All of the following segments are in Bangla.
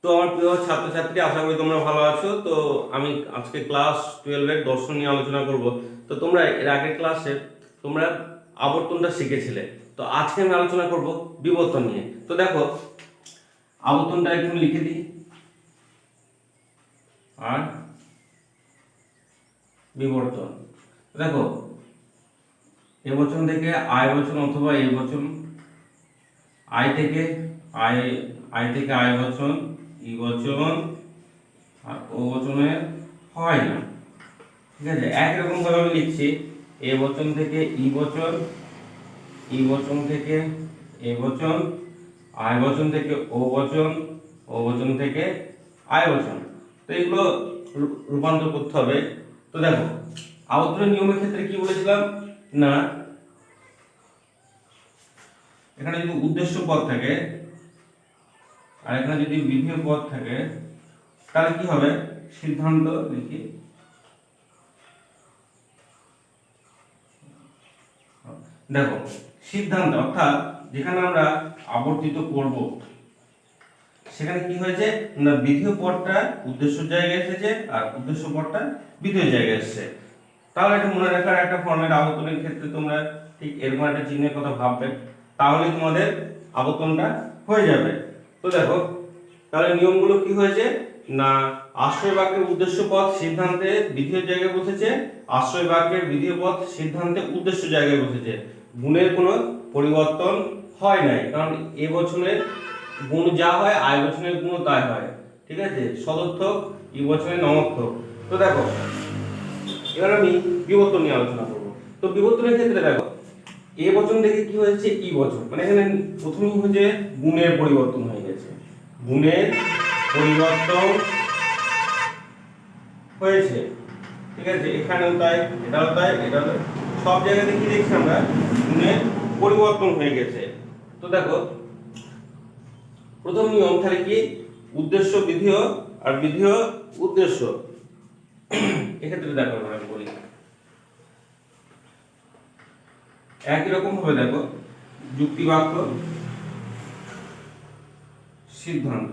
তো আমার প্রিয় ছাত্রছাত্রী, আশা করি তোমরা ভালো আছো। তো আমি আজকে ক্লাস 12 এর দর্শন নিয়ে আলোচনা করব। তো তোমরা এর আগের ক্লাসে তোমরা আবর্তনটা শিখেছিলে। তো আজকে আমি আলোচনা করব বিবর্তন নিয়ে। তো দেখো, আবর্তনটা একটু লিখে দিই। আর বিবর্তন, দেখো এবচন থেকে আয় বচন অথবা এই বচন, আয় থেকে আয়, আয় থেকে আয় বচন, ই বচন আর ও বচনে হয় না। ঠিক আছে, একই রকম ভাবে আমি লিখছি। এ বচন থেকে ই বচন, ই বচন থেকে এ বচন, আয় বচন থেকে ও বচন, ও বচন থেকে আয় বচন। তো এগুলো রূপান্তর করতে হবে। তো দেখো, আবর্তনের নিয়মের ক্ষেত্রে কি বলেছিলাম না, এখানে যদি উদ্দেশ্য পদ থাকে আর এখানে যদি বিধেয় পদ থাকে, তাহলে কি হবে? সিদ্ধান্ত লিখি। দেখো, সিদ্ধান্ত অর্থাৎ যেখানে আমরা আবর্তিত করব সেখানে কি হয়েছে না, বিধেয় পদটা উদ্দেশ্য জায়গায় এসেছে আর উদ্দেশ্য পদটা বিধেয় জায়গায় এসেছে। তাহলে এটা মনে রাখার একটা ফর্মেট, আবর্তনের ক্ষেত্রে তোমরা ঠিক এরকম একটা চিহ্নের কথা ভাববে, তাহলে তোমাদের আবর্তনটা হয়ে যাবে। তো দেখো, তাহলে নিয়মগুলো কি হয়েছে না, আশ্রয় বাক্যের উদ্দেশ্য পদ সিদ্ধান্তে বিধেয় জায়গায় বসেছে, আশ্রয় বাক্যের বিধেয় পদ সিদ্ধান্তে উদ্দেশ্য জায়গায় বসেছে। গুণের কোনো পরিবর্তন হয় নাই, কারণ এ বচনের গুণ যা হয় আয় বচনের গুণ তাই হয়। ঠিক আছে, সদর্থক ই বচনের নমর্থক। তো দেখো, এবার আমি বিবর্তন নিয়ে আলোচনা করব। তো বিবর্তনের ক্ষেত্রে দেখো, এ বচন থেকে কি হয়েছে ই বচন, মানে এখানে প্রথমেই হচ্ছে গুণের পরিবর্তন হয়ে গেছে, গুণের পরিবর্তন হয়েছে। ঠিক আছে, এখানেও তাই, এটাও তাই, এটাও তাই, সব জায়গাতে কি দেখছি আমরা, গুণের পরিবর্তন হয়ে গেছে। তো দেখো, প্রথম নিয়ম তাহলে কি, উদ্দেশ্য বিধেয় আর বিধেয় উদ্দেশ্য। এক্ষেত্রে দেখো আমি বলি একই রকম ভাবে, দেখো যুক্তি বাক্য, সিদ্ধান্ত,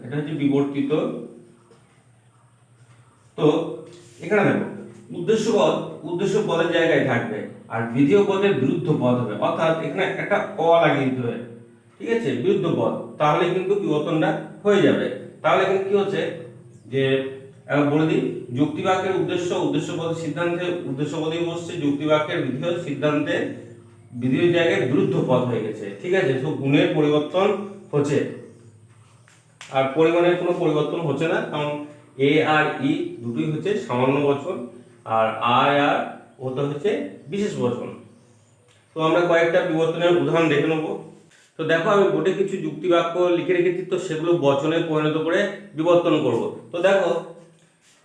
এটা হচ্ছে বিবর্তিত। তো এখানে দেখো, উদ্দেশ্য পদের জায়গায় থাকবে আর বিধেয় পদের বিরুদ্ধ পদ হবে, অর্থাৎ এখানে একটা অ লাগিয়ে দিতে হবে। ঠিক আছে, বিরুদ্ধ পদ, তাহলে কিন্তু বিবর্তনটা হয়ে যাবে। তাহলে এখানে কি হচ্ছে যে, বলে দিই, যুক্তি বাক্যের উদ্দেশ্য পদের সিদ্ধান্তে উদ্দেশ্য পদেই বসছে, যুক্তি বাক্যের বিধেয় সিদ্ধান্তে বিধেয় জায়গায় বিরুদ্ধ পদ হয়ে গেছে। ঠিক আছে, তো গুণের পরিবর্তন হচ্ছে আর পরিমাণের কোনো পরিবর্তন হচ্ছে না, কারণ এ আর ই দুটোই হচ্ছে সামান্য বচন আর আয় আর ওটা হচ্ছে বিশেষ বচন। তো আমরা কয়েকটা বিবর্তনের উদাহরণ দেখে নেব। তো দেখো, আমি বোর্ডে কিছু যুক্তি বাক্য লিখে রেখেছি, তো সেগুলো বচনে পরিণত করে বিবর্তন করব। তো দেখো,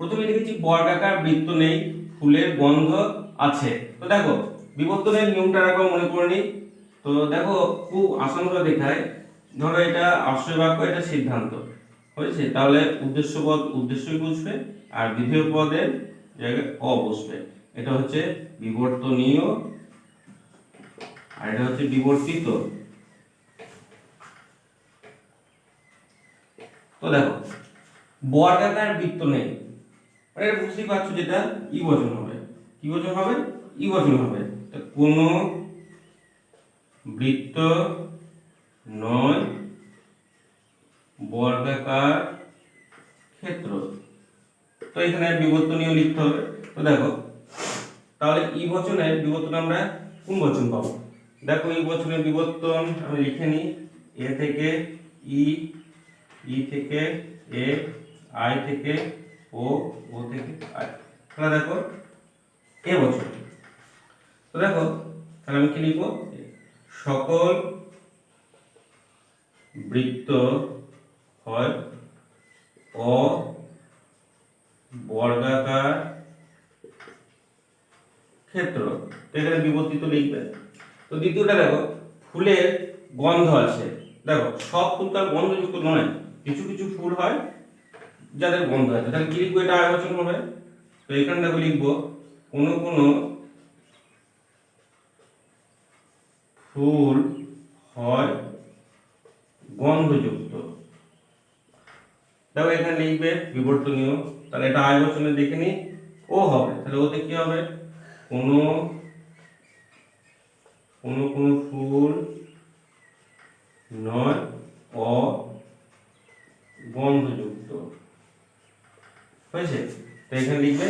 প্রথমে লিখেছি বর্গাকার বৃত্ত নেই, ফুলের গন্ধ আছে। তো দেখো, বিবর্তনের নিয়মটা একবার মনে করে নিই। তো দেখো, খুব আসান করে দেখায়, ধরো এটা আশ্রয় বাক্য, এটা সিদ্ধান্ত হয়েছে, তাহলে উদ্দেশ্য পদ উদ্দেশ্যই বুঝবে আর বিধেয় পদের জায়গায় অ বসবে। এটা হচ্ছে বিবর্তনীয় আর এটা হচ্ছে বিবর্তিত। তো দেখো, বর্গাকার বৃত্ত নেই, মানে বুঝতেই পারছো যেটা ই বচন হবে। কি বচন হবে? ই বচন হবে। তো কোন বৃত্ত নয় বর্গাকার ক্ষেত্র। তো এখানে বিবর্তনীয় লিখতে হবে। তো দেখো, তাহলে ই বচনের বিবর্তন আমরা কোন বচন পাবো? দেখো, ই বচনের বিবর্তন আমি লিখে নিই, এ থেকে ই, ই থেকে এ, আই থেকে ও, ও থেকে আই। তাহলে দেখো এ বচন। তো দেখো, তাহলে আমি কি লিখবো, সকল বৃত্ত হয় অ বর্গাকার ক্ষেত্র। তো এখানে বিবর্তিত লিখবে। তো দ্বিতীয়টা দেখো, ফুলের গন্ধ আছে। দেখো, সব ফুল তার গন্ধযুক্ত নয়, কিছু কিছু ফুল হয় যাদের গন্ধ আছে, তাহলে কি লিখবো, এটা আয় বচন হবে। তো এখানে দেখো লিখবো, কোন কোন ফুল হয় গন্ধযুক্ত। দেখো এখানে লিখবে বিবর্তনীয়, তাহলে এটা আয় বচনে দেখে নি, ও হবে, তাহলে ওতে কি হবে, কোনো কোনো কোনো ফুল নয় অগন্ধযুক্ত হয়েছে। তো এখানে লিখবে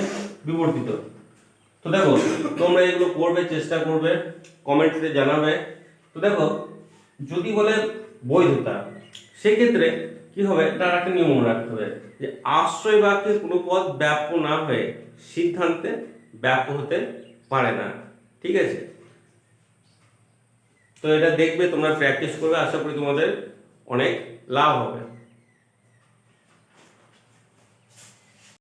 বিবর্তিত। তো দেখো তোমরা এগুলো করবে, চেষ্টা করবে, কমেন্টে জানাবে। তো দেখো যদি বলে বৈধতা, সেক্ষেত্রে কি হবে, তার একটা নিয়ম মনে রাখতে হবে যে আশ্রয় বাক্যে কোনো পদ ব্যাপ্য না হয়ে সিদ্ধান্তে ব্যাপ্য হতে পারে না। ঠিক আছে, তো এটা দেখবে, তোমরা প্র্যাকটিস করবে, আশা করি তোমাদের অনেক লাভ হবে।